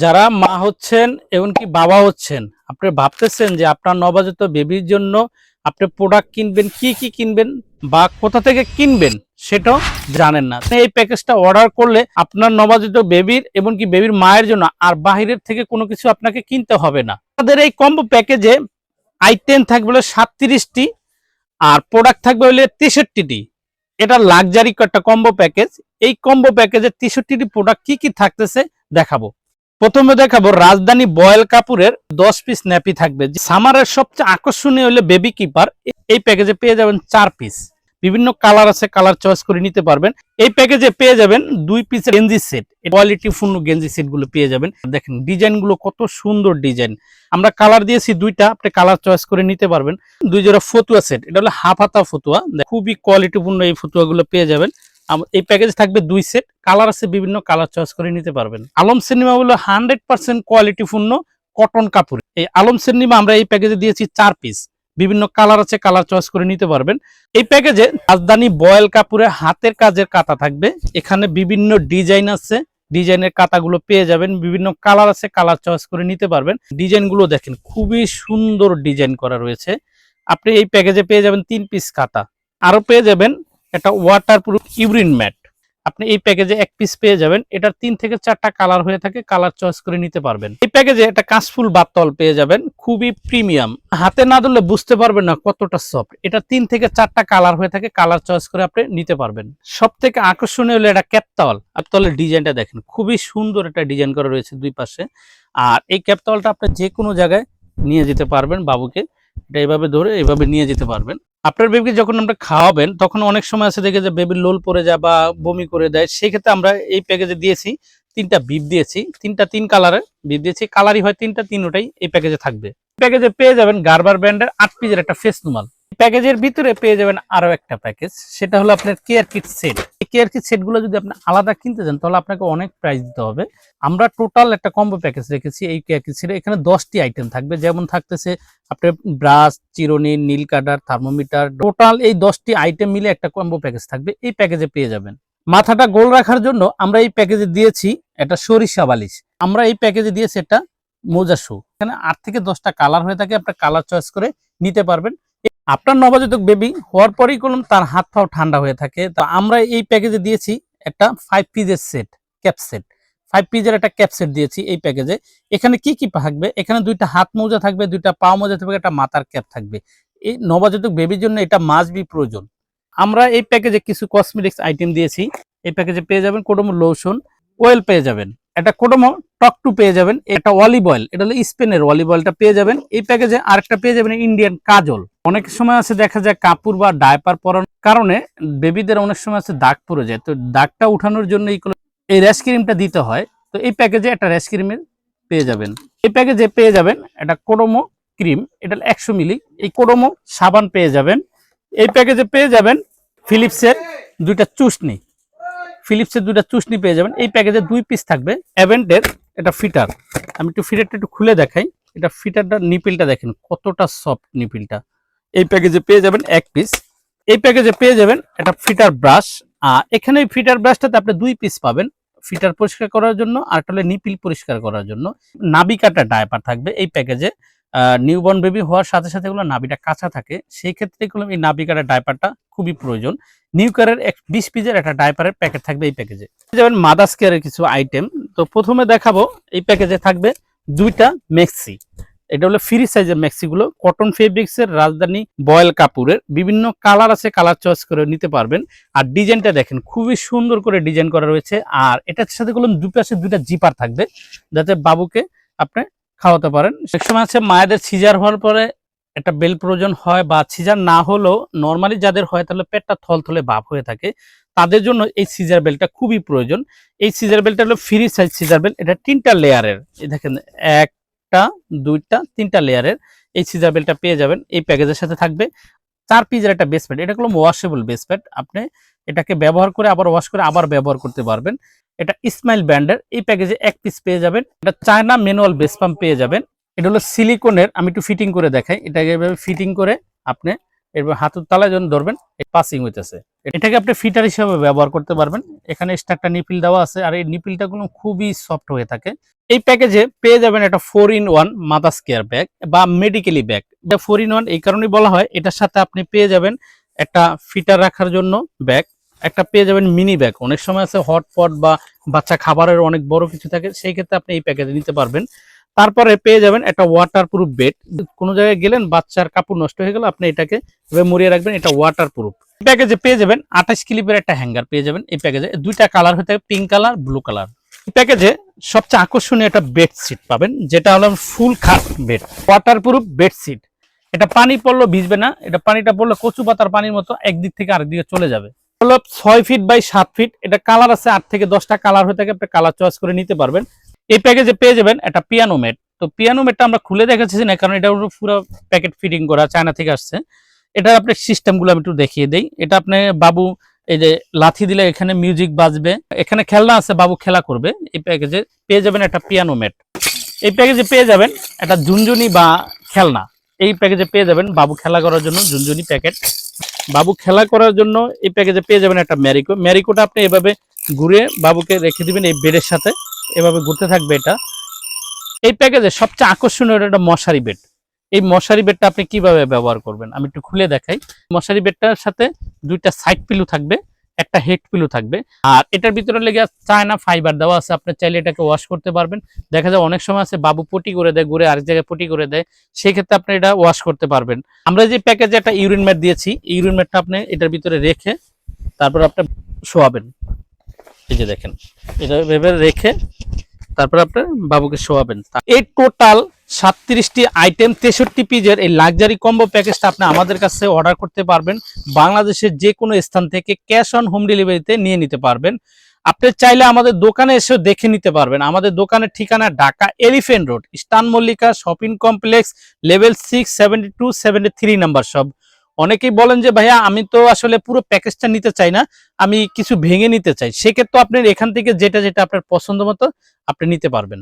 যারা মা হচ্ছেন এমনকি বাবা হচ্ছেন, আপনি ভাবতেছেন যে আপনার নবজাত বেবির জন্য আপনি প্রোডাক্ট কিনবেন, কি কি কিনবেন বা কোথা থেকে কিনবেন সেটাও জানেন না। এই প্যাকেজটা অর্ডার করলে আপনার নবজাত বেবির এমনকি বেবির মায়ের জন্য আর বাহিরের থেকে কোনো কিছু আপনাকে কিনতে হবে না। আমাদের এই কম্বো প্যাকেজে আইটেম থাকবে হলো 37টি আর প্রোডাক্ট থাকবে হলে 63টি। এটা লাক্সারি একটা কম্বো প্যাকেজ। এই কম্বো প্যাকেজে 63টি প্রোডাক্ট কি কি থাকতেছে দেখাবো। প্রথমে দেখাবো রাজধানী বয়েল কাপুরের 10 পিস ন্যাপি থাকবে। সামারের সবচেয়ে আকর্ষণীয় হলে বেবি কিপার। এই প্যাকেজে পেয়ে যাবেন 4 পিস, বিভিন্ন কালার আছে, কালার চয়েস করে নিতে পারবেন। এই প্যাকেজে পেয়ে যাবেন 2 পিসের গেঞ্জি সেট, কোয়ালিটি পূর্ণ গেঞ্জি সেট গুলো পেয়ে যাবেন। দেখেন ডিজাইন গুলো কত সুন্দর ডিজাইন। আমরা কালার দিয়েছি 2টা, আপনি কালার চয়েস করে নিতে পারবেন। 2 জোড়া ফতুয়া সেট, এটা হলো হাফ হাতা ফতুয়া, খুবই কোয়ালিটি পূর্ণ এই ফতুয়া গুলো পেয়ে যাবেন। এই প্যাকেজ থাকবে 2 সেট, কালার আছে বিভিন্ন, কালার চয়েস করে নিতে পারবেন। আলম সিনেমা হলো 100% কোয়ালিটি পূর্ণ কটন কাপড়। এই আলম সিনেমা আমরা এই প্যাকেজে দিয়েছি 4 পিস, বিভিন্ন কালার আছে, কালার চয়েস করে নিতে পারবেন। এই প্যাকেজে রাজধানী বয়েল কাপুরের হাতের কাজের কাঁথা থাকবে। এখানে বিভিন্ন ডিজাইন আছে, ডিজাইনের কাঁথাগুলো পেয়ে যাবেন, বিভিন্ন কালার আছে, কালার চয়েস করে নিতে পারবেন। ডিজাইনগুলো দেখেন খুবই সুন্দর ডিজাইন করা রয়েছে। আপনি এই প্যাকেজে পেয়ে যাবেন 3 পিস কাঁথা, আরো পেয়ে যাবেন একটা ওয়াটারপ্রুফ ইউরিন ম্যাট। আপনি এই প্যাকেজে 1 পিস পেয়ে যাবেন। এটার 3 থেকে 4টা কালার হয়ে থাকে, কালার চয়েস করে নিতে পারবেন। এই প্যাকেজে একটা কাঁচফুল বাতল পেয়ে যাবেন, খুবই প্রিমিয়াম, হাতে না ধরলে বুঝতে পারবেন না কতটা সফট। এটা 3 থেকে 4টা কালার হয়ে থাকে, কালার চয়েস করে আপনি নিতে পারবেন। সব থেকে আকর্ষণীয় হলো এটা ক্যাপতল। ক্যাপতলের ডিজাইনটা দেখেন খুবই সুন্দর, একটা ডিজাইন করা রয়েছে 2 পাশে। আর এই ক্যাপতলটা আপনি যে কোনো জায়গায় নিয়ে যেতে পারবেন, বাবুকে এটা এইভাবে ধরে এইভাবে নিয়ে যেতে পারবেন। আপনার বেবিকে যখন আমরা খাওয়াবেন তখন অনেক সময় আছে দেখে যে বেবির লোল পড়ে যায় বা বমি করে দেয়, সেই ক্ষেত্রে আমরা এই প্যাকেজে দিয়েছি 3টা বিপ দিয়েছি, 3 কালারের বিপ দিয়েছি, কালারই হয় 3টা, 3টাই এই প্যাকেজে থাকবে। প্যাকেজে পেয়ে যাবেন গার্বার ব্র্যান্ডের 8 পিসের একটা ফেস রুমাল। প্যাকেজের ভিতরে পেয়ে যাবেন আরো একটা প্যাকেজ, সেটা হলো আপনার কেয়ার কিট সেট। এই কেয়ার কিট সেটগুলো যদি আপনি আলাদা কিনতে চান তাহলে আপনাকে অনেক প্রাইস দিতে হবে। আমরা টোটাল একটা কম্বো প্যাকেজ রেখেছি এই কেয়ার কিট সেটে। এখানে 10টি আইটেম থাকবে, যেমন থাকতেছে আপনার ব্রাশ, চিরুনি, নীল কাটার, থার্মোমিটার, টোটাল এই 10টি আইটেম মিলে একটা কম্বো প্যাকেজ থাকবে, এই প্যাকেজে পেয়ে যাবেন। মাথাটা গোল রাখার জন্য আমরা এই প্যাকেজে দিয়েছি একটা সরিষা বালিশ। আমরা এই প্যাকেজে দিয়েছি একটা মোজা শু। এখানে 8 থেকে 10টা কালার হয়ে থাকে, আপনার কালার চয়েস করে নিতে পারবেন। আপনার নবজাতক বেবি হওয়ার পরেই কোনো তার হাত পাও ঠান্ডা হয়ে থাকে, তো আমরা এই প্যাকেজে দিয়েছি একটা 5 পিসের সেট, ক্যাপ সেট। 5 পিসের একটা ক্যাপ সেট দিয়েছি এই প্যাকেজে। এখানে কি কি থাকবে? এখানে 2টা হাত মোজা থাকবে, 2টা পা মোজা থাকবে, একটা মাথার ক্যাপ থাকবে। এই নবজাতক বেবির জন্য এটা মাস্ট বি প্রয়োজন। আমরা এই প্যাকেজে কিছু কসমেটিক্স আইটেম দিয়েছি। এই প্যাকেজে পেয়ে যাবেন কোডোমো লোশন, অয়েল পেয়ে যাবেন, একটা কোডোমো টক টু পেয়ে যাবেন, একটা অলিভ অয়েল, এটা হলো স্পেনের অলিভ অয়েলটা পেয়ে যাবেন এই প্যাকেজে। আরেকটা পেয়ে যাবেন ইন্ডিয়ান কাজল। অনেক সময় আছে দেখা যায় কাপড় বা ডায়পার পরানোর কারণে বেবিদের অনেক সময় আছে দাগ পড়ে যায়, তো দাগটা উঠানোর জন্য এই র্যাশ ক্রিমটা দিতে হয়। তো এই প্যাকেজে একটা র্যাশ ক্রিমের পেয়ে যাবেন। এই প্যাকেজে পেয়ে যাবেন একটা কোডোমো ক্রিম, এটা 100 মিলি। এই কোডোমো সাবান পেয়ে যাবেন। এই প্যাকেজে পেয়ে যাবেন ফিলিপসের 2টা চুষনি, ফিলিপসের 2টা চুষনি পেয়ে যাবেন। এই প্যাকেজে 2 পিস থাকবে অ্যাভেন্টের এটা ফিটার। আমি একটু ফিটারটা একটু খুলে দেখাই। এটা ফিটারটা নিপিলটা দেখেন কতটা সফট নিপিলটা। এই প্যাকেজে পেয়ে যাবেন 1 পিস। এই প্যাকেজে পেয়ে যাবেন একটা ফিটার ব্রাশ। এখানে এই ফিটার ব্রাশটাতে আপনি 2 পিস পাবেন, ফিটার পরিষ্কার করার জন্য আর একটা হলো নিপিল পরিষ্কার করার জন্য। নাভি কাটা ডায়পার থাকবে এই প্যাকেজে। নিউবর্ন বেবি হওয়ার সাথে সাথে এগুলো নাভিটা কাঁচা থাকে, সেই ক্ষেত্রে এগুলো এই নাভি কাটা ডায়পারটা খুবই প্রয়োজন। নিউকারের 20 পিসের একটা ডায়পারের প্যাকেট থাকবে এই প্যাকেজে। যেমন মাদার্স কেয়ারের কিছু আইটেম। তো প্রথমে দেখাবো এই প্যাকেজে থাকবে 2টা মেক্সি। এটা হলো ফ্রি সাইজের মেক্সি গুলো, কটন ফেব্রিক্সের রাজধানী বয়েল কাপুরের, বিভিন্ন কালার আছে, কালার চয়েস করে নিতে পারবেন। আর ডিজাইনটা দেখেন খুবই সুন্দর করে ডিজাইন করা রয়েছে। আর এটার সাথে বললাম 2 পাশে 2টা জিপার থাকবে, যাতে বাবুকে আপনি খাওয়াতে পারেন। এক সময় আছে মায়েদের সিজার হওয়ার পরে একটা বেল প্রয়োজন হয়, বা সিজার না হলেও নর্মালি যাদের হয় তাহলে পেটটা থলথলে ভাব হয়ে থাকে, তাদের জন্য এই সিজার বেলটা খুবই প্রয়োজন। এই সিজার বেলটা হলো ফ্রি সাইজ সিজার বেল, এটা 3টা লেয়ারের। এই দেখেন 1টা 2টা 3টা লেয়ারের এই সিজার বেলটা পেয়ে যাবেন। এই প্যাকেজের সাথে থাকবে 4 পিসের একটা বেস প্যাড। এটা হলো ওয়াশেবল বেস প্যাড, আপনি এটাকে ব্যবহার করে আবার ওয়াশ করে আবার ব্যবহার করতে পারবেন। এটা স্মাইল ব্র্যান্ডের। এই প্যাকেজে 1 পিস পেয়ে যাবেন। এটা চায়না ম্যানুয়াল বেস পাম্প পেয়ে যাবেন। এটা হলো সিলিকনের, আমি একটু ফিটিং করে দেখাই। এটাকে এভাবে ফিটিং করে আপনি এরপর হাতের তালায় যখন ধরবেন পাসিং হইতেছে। এটাকে আপনি ফিটার হিসেবে ব্যবহার করতে পারবেন। এখানে এক্সট্রা নিপিল দেওয়া আছে, আর এই নিপিলটা গুলো খুবই সফট হয়ে থাকে। এই প্যাকেজে পেয়ে যাবেন একটা 4-in-1 মাদার্স কেয়ার ব্যাগ বা মেডিকেলি ব্যাগ। এটা 4-in-1 এই কারণেই বলা হয়, এটার সাথে আপনি পেয়ে যাবেন একটা ফিটার রাখার জন্য ব্যাগ, একটা পেয়ে যাবেন মিনি ব্যাগ। অনেক সময় আছে হটপট বা বাচ্চা খাবারের অনেক বড় কিছু থাকে, সেই ক্ষেত্রে আপনি এই প্যাকেজে নিতে পারবেন। তারপরে পেয়ে যাবেন একটা ওয়াটারপ্রুফ বেড। কোনো জায়গায় গেলেন, বাচ্চার কাপড় নষ্ট হয়ে গেল, আপনি এটাকে মুড়িয়ে রাখবেন, এটা ওয়াটারপ্রুফ। প্যাকেজে পেয়ে যাবেন 28 ক্লিপের একটা হ্যাঙ্গার পেয়ে যাবেন। এই প্যাকেজে দুইটা কালার হতে থাকে, পিঙ্ক কালার, ব্লু কালার। প্যাকেজে সবচেয়ে আকর্ষণীয় একটা বেডশিট পাবেন, যেটা হলো ফুল খাট বেড, ওয়াটারপ্রুফ বেডশিট। এটা পানি পড়লো ভিজবে না, এটা পানিটা পড়লে কচু পাতার পানির মতো একদিক থেকে আরেক দিকে চলে যাবে। হলো 6 ফিট বাই 7 ফিট। এটা কালার আছে 8 থেকে 10টা কালার হয়ে থাকে, আপনি কালার চয়েস করে নিতে পারবেন। এই প্যাকেজে পেয়ে যাবেন একটা পিয়ানো ম্যাট। তো পিয়ানো ম্যাটটা আমরা খুলে দেখাচ্ছি না, কারণ এটা পুরো প্যাকেট ফিটিং করা, চায়না থেকে আসছে। এটা আপনার সিস্টেমগুলো আমি একটু দেখিয়ে দেই। এটা আপনি বাবু এই যে লাথি দিলে এখানে মিউজিক বাজবে, এখানে খেলনা আছে, বাবু খেলা করবে। এই প্যাকেজে পেয়ে যাবেন একটা পিয়ানো ম্যাট। এই প্যাকেজে পেয়ে যাবেন একটা ঝুনঝুনি বা খেলনা। এই প্যাকেজে পেয়ে যাবেন বাবু খেলা করার জন্য ঝুনঝুনি প্যাকেট। বাবু খেলা করার জন্য এই প্যাকেজে পেয়ে যাবেন একটা ম্যারিকো। ম্যারিকোটা আপনি এভাবে ঘুরে বাবুকে রেখে দিবেন এই বেডের সাথে, এভাবে ঘুরতে থাকবে এটা। এই প্যাকেজে সবচেয়ে আকর্ষণীয় একটা মশারি বেড। এই মশারি বেডটা আপনি কিভাবে ব্যবহার করবেন আমি একটু খুলে দেখাই। মশারি বেডটার সাথে দুইটা সাইড পিলো থাকবে, একটা হেড পিলো থাকবে, আর এটার ভিতরে লেগে চায়না ফাইবার দেওয়া আছে। আপনি চাইলে এটাকে ওয়াশ করতে পারবেন। দেখা যায় অনেক সময় আছে বাবু পটি করে দেয়, ঘুরে আরেক জায়গায় পটি করে দেয়, সেই ক্ষেত্রে আপনি এটা ওয়াশ করতে পারবেন। আমরা যে প্যাকেজে একটা ইউরিন ম্যাট দিয়েছি, ইউরিন ম্যাটটা আপনি এটার ভিতরে রেখে তারপর আপনি শোয়াবেন। এই যে দেখেন, এটা ভেবে রেখে তারপর আপনার বাবুকে শোয়াবেন। এই টোটাল 37টি আইটেম 63 পিসের এই লাক্সারি কম্বো প্যাকেজটা আপনি আমাদের কাছে অর্ডার করতে পারবেন। বাংলাদেশের যে কোনো স্থান থেকে ক্যাশ অন হোম ডেলিভারিতে নিয়ে নিতে পারবেন। আপনি চাইলে আমাদের দোকানে এসেও দেখে নিতে পারবেন। আমাদের দোকানের ঠিকানা Dhaka elephant road, eastern Mallika shopping complex, level 6, 72, 73 number সব। অনেকেই বলেন যে ভাইয়া আমি তো আসলে পুরো প্যাকেজটা নিতে চাই না, আমি কিছু ভেঙে নিতে চাই। সেক্ষেত্রে আপনি এখান থেকে যেটা যেটা আপনার পছন্দ মতো আপনি নিতে পারবেন।